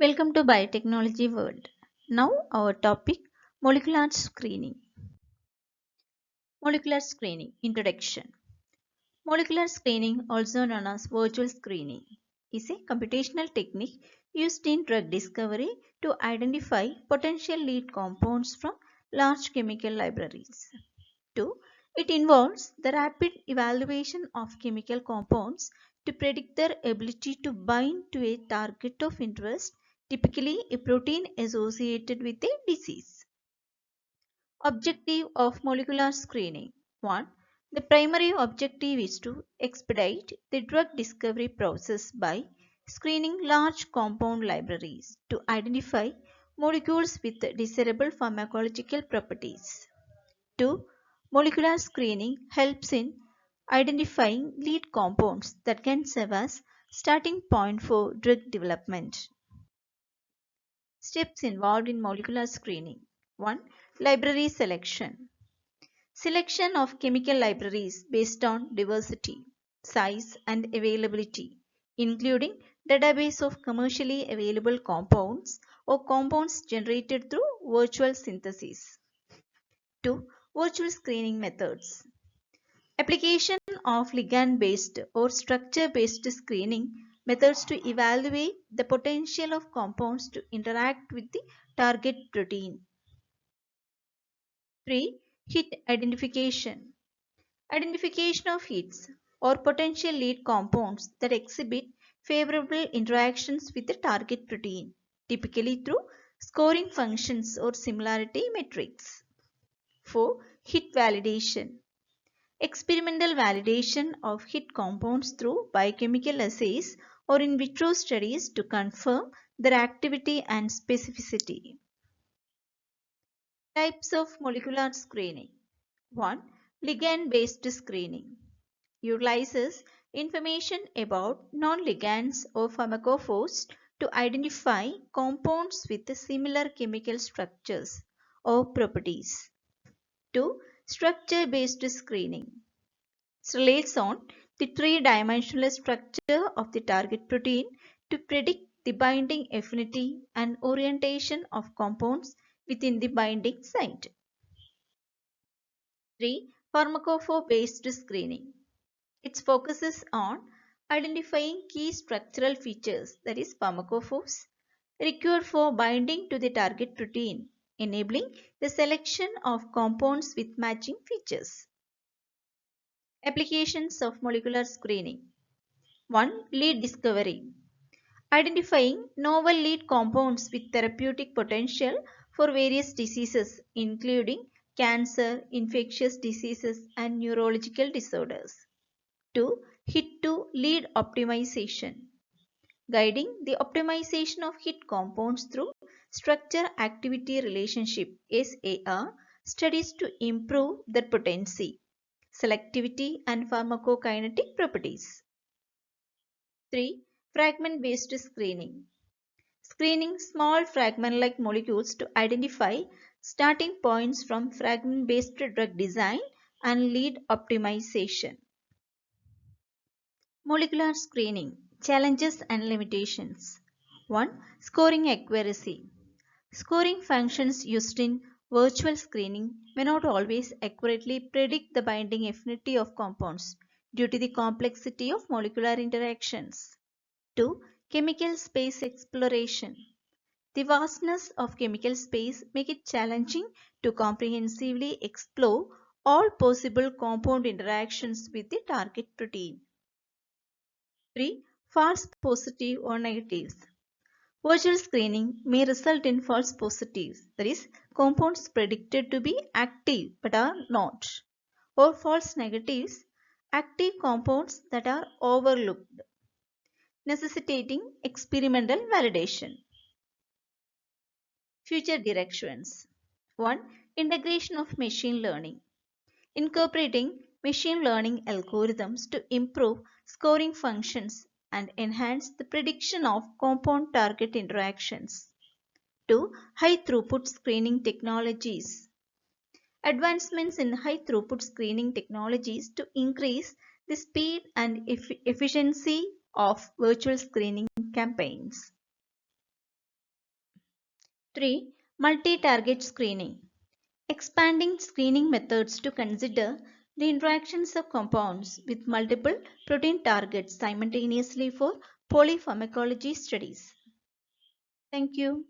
Welcome to Biotechnology World. Now our topic molecular screening. Molecular screening introduction. Molecular screening, also known as virtual screening, is a computational technique used in drug discovery to identify potential lead compounds from large chemical libraries. 2. It involves the rapid evaluation of chemical compounds to predict their ability to bind to a target of interest, typically a protein associated with a disease. Objective of molecular screening 1. The primary objective is to expedite the drug discovery process by screening large compound libraries to identify molecules with desirable pharmacological properties. 2. Molecular screening helps in identifying lead compounds that can serve as starting point for drug development. Steps involved in molecular screening. 1. Library selection. Selection of chemical libraries based on diversity, size and availability, including database of commercially available compounds or compounds generated through virtual synthesis. 2. Virtual screening methods. Application of ligand-based or structure-based screening methods to evaluate the potential of compounds to interact with the target protein. 3. Hit identification. Identification of hits or potential lead compounds that exhibit favorable interactions with the target protein, typically through scoring functions or similarity metrics. 4. Hit validation. Experimental validation of hit compounds through biochemical assays or in vitro studies to confirm their activity and specificity. Types of molecular screening. 1. Ligand-based screening utilizes information about non-ligands or pharmacophores to identify compounds with similar chemical structures or properties. 2. Structure-based screening relies on the three-dimensional structure of the target protein to predict the binding affinity and orientation of compounds within the binding site. 3. Pharmacophore-based screening. It focuses on identifying key structural features, that is pharmacophores, required for binding to the target protein, enabling the selection of compounds with matching features. Applications of molecular screening. 1. Lead discovery. Identifying novel lead compounds with therapeutic potential for various diseases including cancer, infectious diseases and neurological disorders. 2. Hit to lead optimization. Guiding the optimization of hit compounds through structure activity relationship SAR studies to improve their potency, selectivity and pharmacokinetic properties. 3. Fragment-based screening. Screening small fragment-like molecules to identify starting points from fragment-based drug design and lead optimization. Molecular screening. Challenges and limitations. 1. Scoring accuracy. Scoring functions used in virtual screening may not always accurately predict the binding affinity of compounds due to the complexity of molecular interactions. 2. Chemical space exploration. The vastness of chemical space makes it challenging to comprehensively explore all possible compound interactions with the target protein. 3. False positive or negatives. Virtual screening may result in false positives, that is, compounds predicted to be active but are not, or false negatives, active compounds that are overlooked, necessitating experimental validation. Future directions. 1. Integration of machine learning. Incorporating machine learning algorithms to improve scoring functions and enhance the prediction of compound target interactions. 2. High throughput screening technologies. Advancements in high throughput screening technologies to increase the speed and efficiency of virtual screening campaigns. 3. Multi-target screening. Expanding screening methods to consider the interactions of compounds with multiple protein targets simultaneously for polypharmacology studies. Thank you.